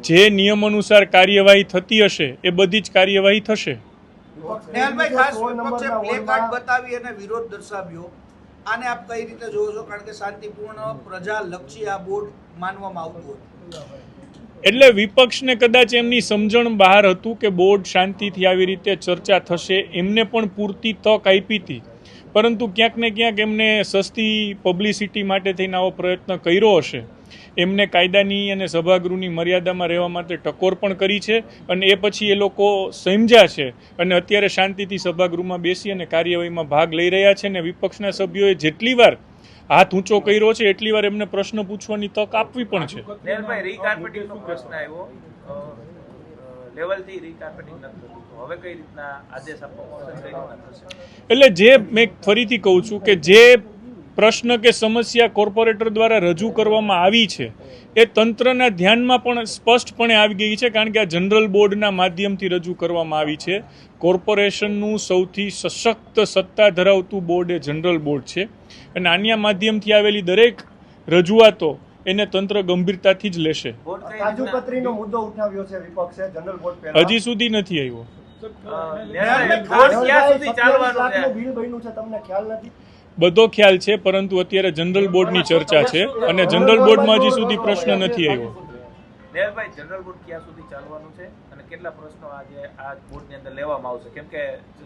જે નિયમ અનુસાર કાર્યવાહી થતી હશે એ બધી જ કાર્યવાહી થશે. નેહલભાઈ, ખાસ વિપક્ષે પ્લે કાર્ડ બતાવી અને વિરોધ દર્શાવ્યો, આને આપ કઈ રીતે જોવો છો? કારણ કે શાંતિપૂર્ણ પ્રજાલક્ષી આ બોર્ડ માનવામાં આવતું હતું. એટલે વિપક્ષને કદાચ એમની સમજણ બહાર હતું કે બોર્ડ શાંતિથી આવી રીતે ચર્ચા થશે, એમને પણ પૂરતી તક આપી હતી, પરંતુ ક્યાંક ને ક્યાંક એમને સસ્તી પબ્લિસિટી માટે થઈને આવો પ્રયત્ન કર્યો હશે. એમને કાયદાની અને સભાગૃહની મર્યાદામાં રહેવા માટે ટકોર પણ કરી છે અને એ પછી એ લોકો સમજ્યા છે અને અત્યારે શાંતિથી સભાગૃહમાં બેસી અને કાર્યવાહીમાં ભાગ લઈ રહ્યા છે. અને વિપક્ષના સભ્યોએ જેટલી વાર હાથ ઊંચો કર્યો છે એટલી વાર એમને પ્રશ્ન પૂછવાની તક આપવી પણ છે. નેહલભાઈ, રીકાર્પેટિંગનો પ્રશ્ન આવ્યો, લેવલથી રીકાર્પેટિંગ નથી થતું, હવે કઈ રીતના આદેશ આપવામાં આવશે, કઈ રીતના થશે? એટલે જે મેં ફરીથી કહું છું કે જે પ્રશ્ન કે સમસ્યા કોર્પોરેટર દ્વારા રજૂ કરવામાં આવી છે એ તંત્રના ધ્યાનમાં પણ સ્પષ્ટપણે આવી ગઈ છે, કારણ કે આ જનરલ બોર્ડના માધ્યમથી રજૂ કરવામાં આવી છે. કોર્પોરેશનનું સૌથી સશક્ત સત્તા ધરાવતું બોર્ડ એ જનરલ બોર્ડ છે અને આના માધ્યમથી આવેલી દરેક રજૂઆતો એને તંત્ર ગંભીરતાથી જ લેશે. કાજુકતરીનો મુદ્દો ઉઠાવ્યો છે વિપક્ષે જનરલ બોર્ડ પહેલા, હજી સુધી નથી આવ્યો. બિલ બન્યું છે, તમને ખ્યાલ નથી? બધો ખ્યાલ છે, પરંતુ અત્યારે જનરલ બોર્ડની ચર્ચા છે અને જનરલ બોર્ડમાં હજી સુધી પ્રશ્ન નથી આવ્યો. નેહલભાઈ, જનરલ બોર્ડ ક્યાં સુધી ચાલવાનું છે અને કેટલા પ્રશ્નો આજે આ બોર્ડની અંદર લેવામાં આવશે? કેમ કે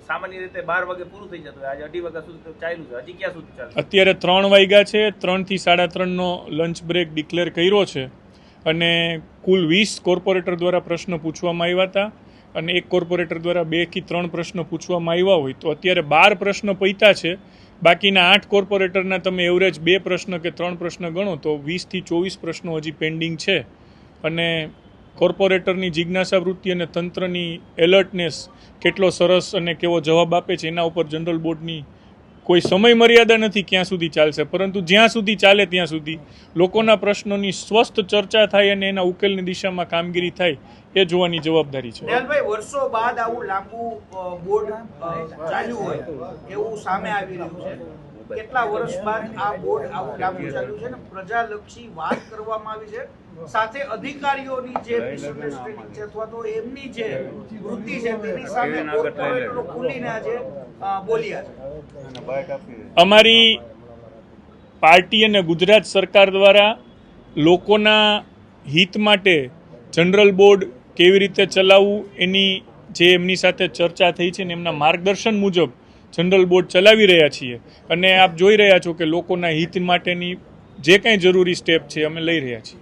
સામાન્ય રીતે 12 વાગે પૂરું થઈ જતું હોય, આજે 2:30 વાગ્યા સુધી તો ચાલ્યું છે, હજી ક્યાં સુધી ચાલશે? અત્યારે 3 વાગ્યા છે, 3 થી 3:30નો લંચ બ્રેક ડિક્લેર કર્યો છે અને કુલ 20 કોર્પોરેટર દ્વારા પ્રશ્ન પૂછવામાં આવ્યા હતા અને એક કોર્પોરેટર દ્વારા 2 થી 3 પ્રશ્ન પૂછવામાં આવ્યા હોય તો અત્યારે 12 પ્રશ્ન પૈતા છે. બાકીના 8 કોર્પોરેટરના તમે એવરેજ 2 પ્રશ્ન કે 3 પ્રશ્ન ગણો તો 20 થી 24 પ્રશ્નો હજી પેન્ડિંગ છે અને કોર્પોરેટરની જિજ્ઞાસા વૃત્તિ અને તંત્રની એલર્ટનેસ કેટલો સરસ અને કેવો જવાબ આપે છે એના ઉપર જનરલ બોર્ડની કોઈ સમય મર્યાદા નથી ક્યાં સુધી ચાલશે, પરંતુ જ્યાં સુધી ચાલે ત્યાં સુધી લોકોના પ્રશ્નોની સ્વસ્થ ચર્ચા થાય અને એના ઉકેલની દિશામાં કામગીરી થાય એ જોવાની જવાબદારી છે. નેહલભાઈ, વર્ષો બાદ આવું લાંબુ બોર્ડ ચાલ્યું હોય એવું સામે આવી રહ્યું છે. કેટલા વર્ષ બાદ આ બોર્ડ આવું લાંબુ ચાલ્યું છે ને પ્રજાલક્ષી વાત કરવામાં આવી છે, સાથે અધિકારીઓની જે મિસઅન્ડરસ્ટેન્ડિંગ છે અથવા તો એમની જે વૃત્તિ છે તેની સામે કોર્પોરેટરો ખુલીને આજે બોલ્યા છે. અમારી પાર્ટી અને ગુજરાત સરકાર દ્વારા લોકોના હિત માટે જનરલ બોર્ડ કેવી રીતે ચલાવવું એની જે એમની સાથે ચર્ચા થઈ છે ને એમના માર્ગદર્શન મુજબ જનરલ બોર્ડ ચલાવી રહ્યા છીએ અને આપ જોઈ રહ્યા છો કે લોકોના હિત માટેની જે કંઈ જરૂરી સ્ટેપ છે અમે લઈ રહ્યા છીએ.